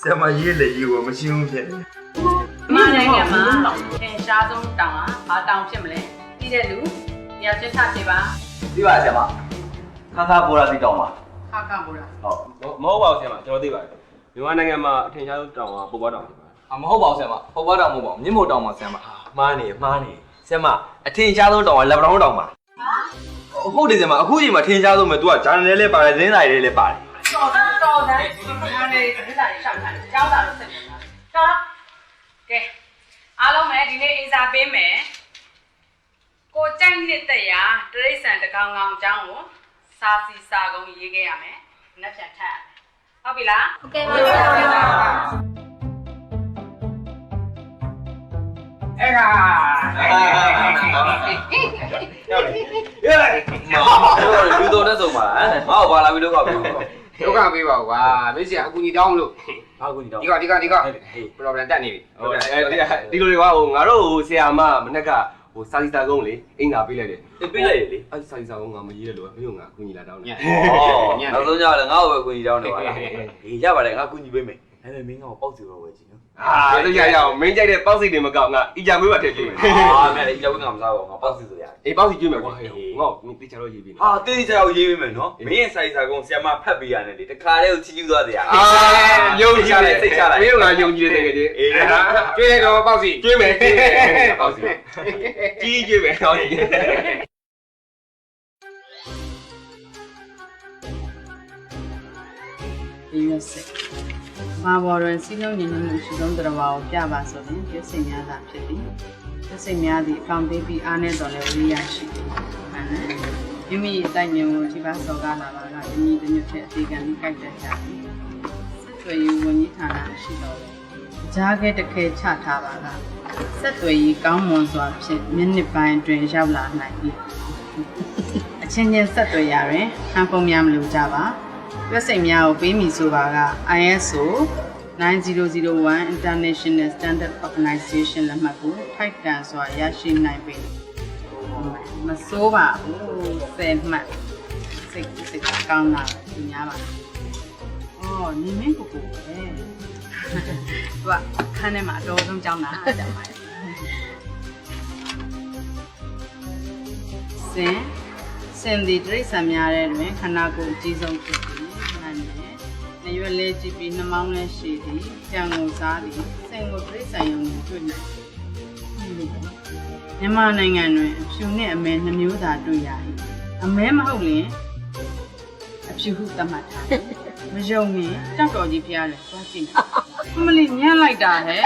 ဆရာမရေးလေရေးကိုမရှိဘူးဖြစ်နေ။မာနိုင်ငံမှာထင်ရှားဆုံးတောင်ဟာဘာတောင်ဖြစ်မလဲ။ပြီးတဲ့လူတယောက်ချင်းချပြပါ သိပါဆရာမခါခါပေါ်လာသိတောင်းပါ ။ခါခါပေါ်တာ ဟုတ်မဟုတ်ပါဘူးဆရာမကျွန်တော်သိပါတယ်မြန်မာနိုင်ငံမှာအထင်ရှားဆုံးတောင်ကပုပ်ပွားတောင်ဖြစ်ပါတယ် မဟုတ်ပါဘူးဆရာမပုပ်ပွားတောင်မဟုတ်ပါဘူးမြင့်မို့တောင်ပါဆရာမ မှားနေဆရာမအထင်ရှားဆုံးတောင်ကလက်ပတောင်းတောင်ပါဟုတ်တယ်ဆရာမအခုချိန်မှာထင်ရှားဆုံးပဲ तू ကဂျာနယ်လေးပါတယ်သတင်းစာတွေလည်းပါတယ် ။တော်တယ်ဒီမှာနေဒီစားတွေရှောက်ထားတယ်။ကြောက်တာလို့စိတ်ဝင်စား။တော်။ကဲအားလုံးပဲဒီနေ့အိမ်စာပေးမယ်။ကိုကြိုက်နေတဲ့ရာတရိတ်ဆန်တကောင်ကောင်အကြောင်းကိုစာစီစာကုန်ရေးခဲ့ရမယ်။နှစ်ပြန်ထပ်ရမယ်။ဟုတ်ပြီလား။ ဟုတ်ကဲ့ပါဆရာ အဲ့ဒါ လူတော်တက်ဆုံးပါဟမ်ငါ့ကိုပါလာပြီးတော့ကပြော ဒုက္ခပေးပါဦးကွာမင်းစီကအကူကြီးတောင်းလို့ အားကိုကြီးတောင် ဒီက problem တက်နေပြီ ဟုတ်ဒီလိုတွေကဟိုငါတို့ဟိုဆရာမမနေ့ကဟိုစာစီစာကုန်းလေအိမ်သာပေးလိုက်တယ် ပေးလိုက်လေ အဲ့စာစီစာကုန်းငါမရေးတယ်လို့မင်းတို့ငါအကူကြီးလာတောင်းတယ် နောက်ဆုံးကြတယ်ငါ့ကိုပဲအကူကြီးတောင်းတယ်ပါလားဟေးရပါတယ်ငါကူညီပေးမယ်အဲ့ဒါမင်းငါ့ကိုပေါက်စီတော့ဝယ်ကြည့်နော် ရရအောင်မင်းကြိုက်တဲ့ပေါက်စိတ်တွေမကောက်ငါအီဂျာမွေးပါထည့်ပေးမယ် မင်းလည်းကြောက်ငါမစားပါဘူးငါပေါက်စီဆိုရတယ် အေးပေါက်စီကျွေးမယ်ကွာဟဲ့ငါ့ကိုတေချာတော့ရေးပေးနော် ဟာတေးသေးချာကိုရေးပေးမယ်နော်မင်းရဲ့စာရေးစာကုန်းဆရာမဖတ်ပေးရတယ်လေတခါတည်းကိုချီးကျူးသွားစရာ ယုံကြည်တယ်စိတ်ချလိုက်မင်းတို့ကယုံကြည်တယ်တကယ်ကြီးကျွေးတော့ပေါ့စီ ကျွေးမယ်ပေါက်စီကြီးကျွေးမယ်ဟောကြီး ဒီရက်စက်မာဘော်တွင်စီးလုံးညီညွတ်မှုရှိဆုံးတရားဝါကိုပြပါဆိုရင်ပြည့်စိတ်များတာဖြစ်သည်ပြည့်စိတ်များသည့်အကောင့်ပေးပြီးအားနဲ့တော်လည်းဝိရရှိသည်မိမိအတိုင်းဉာဏ်ကိုဒီပါစော်ကားလာပါကဒီနည်းတစ်မျိုးဖြင့်အသေးကံကြီးကြိုက်တတ်ကြသည်ဆက်သွယ်ရေးဝန်ကြီးဌာနရှိတော်လဲကြားခဲ့တခဲချထားပါကဆက်သွယ်ရေးကောင်းမွန်စွာဖြင့်မိနစ်ပိုင်းတွင်ရောက်လာနိုင်သည်အချင်းချင်းဆက်သွယ်ရတွင်ဟန်ပုံများမလိုကြပါပြည့်စိတ်များကိုပေးမိဆိုပါက ISO 9001 International Standard Organization လက်မှတ်ကိုထိုက်တန်စွာရရှိနိုင်ပြီမစိုးပါဘူး10မှတ်စိတ်ကောင်းတာပဲများပါအော်နေမင်းကိုပဲသူကခန်းထဲမှာအတော်ဆုံးကြောင်းတာတက်ပါတယ်စင်ဒီတရိတ်ဆံများတဲ့တွင်ခန္ဓာကိုယ်အကြီးဆုံးဖြစ်သည်မှန်တယ်။နေရွယ်လေးကြည့်ပြီးနှမောင်းလည်းရှိသည်။ကြံကိုစားသည်။စင်ကိုတရိတ်ဆံရုံနဲ့တွေ့နိုင်တယ်။မြန်မာနိုင်ငံတွင်အဖြူနှင့်အမဲနှမျိုးသာတွေ့ရ၏။အမဲမဟုတ်ရင်အဖြူဟုသတ်မှတ်ထားတယ်။မယုံရင်တောက်တော်ကြီးဖျားတယ်သွားကြည့်။အမလီညံ့လိုက်တာဟဲ့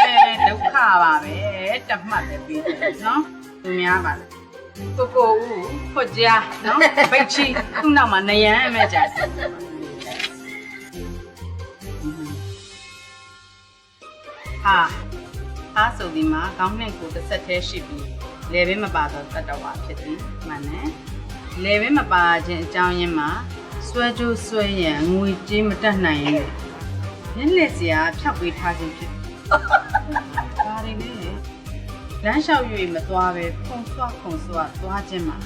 ဒုက္ခပါပဲတတ်မှတ်ပဲပြီးတယ်နော်။သူများပါလေ။ကိုဦးဖွတ်ကြားနော်ဗိတ်ချီခုနောက်မှာနယံအမဲကြတယ်ဟာဆိုဒီမှာခေါင်းနဲ့ကိုတစ်ဆက်တည်းရှိပြီးလေဘင်းမပါတော့တတ်တော့ပါဖြစ်သည်မှန်တယ်လေဘင်းမပါခြင်းအကြောင်းရင်းမှာဆွဲကြိုးဆွဲရန်ငွေကြေးမတက်နိုင်ရင်ညက်လက်စရာဖြောက်ပေးထားခြင်းဖြစ်ဒါတွေနဲ့လမ်းလျှောက်၍မသွားပဲခုံဆွသွားခြင်းမှာ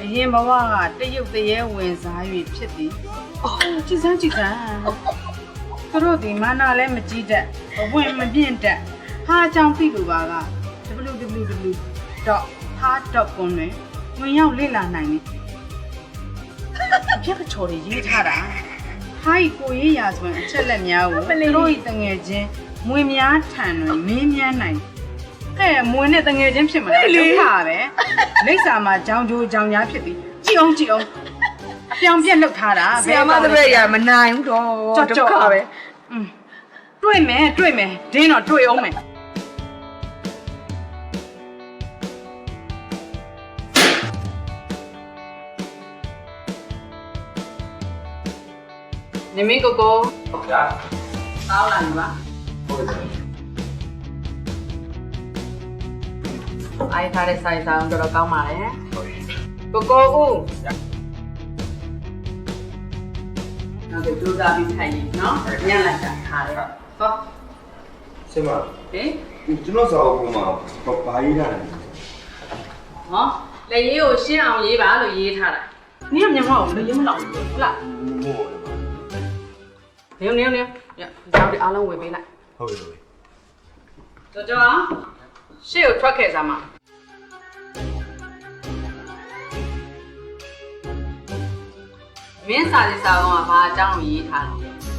အရင်ဘဝကတရုတ်တရေဝင်စား၍ဖြစ်သည်ကြည်စမ်းသူတို့ဒီမာနာလည်းမကြည့်တတ်ဘဝင်မပြင့်တတ်ဟာအကြောင်းသိလို့ပါက www.ha.com တွင်ဝင်ရောက်လေ့လာနိုင်တယ်အပြက်ကချော်တွေရေးထားတာဟာဤကိုရေးရာဆိုရင်အချက်လက်များကိုသူတို့ဤတငယ်ချင်းမွေများထံတွင်မင်းမြန်းနိုင်ဟဲ့မွေနဲ့တငယ်ချင်းဖြစ်မလားဒုက္ခပဲလိပ်စာမှာကြောင်ကြိုးကြောင်ကြားဖြစ်ပြီးကြည့်အောင်အပြောင်ပြက်လုပ်ထားတာဆရာမတပည့်ရမနိုင်ဘူးတော့ဒုက္ခပဲတွေ့မယ်ဒင်းတော့တွေ့အောင်မယ်နေမင်းကိုဗျာ တောင်းလာပြီပါ ဟုတ်တယ် အိုင်ထားတဲ့ဆိုင်ဆောင်တော်ကောင်းပါလေကိုဦးနောက်ကြိုးစားပြီးထိုင်နေနော်ညံ့လိုက်တာထားတယ်ဟော ဆရာမ ဟင် ကျွန်တော်စာအုပ်မှာဘာရေးထားလဲ ဟောလက်ရေးကိုရှင်းအောင်ရေးပါလို့ရေးထားတာနင်ကမြန်မာကိုလည်းရေးမလောက်ဘူးဟုတ်လား နေရောက်ဒီအားလုံးဝယ်ပေးလိုက် ဟုတ်ပြီဟုတ်ပြီ ကျော်ရှေ့ကိုထွက်ခဲ့စားမှာမင်းစာရေးစာကောင်ကဘာအကြောင်းကိုရေးထားလဲ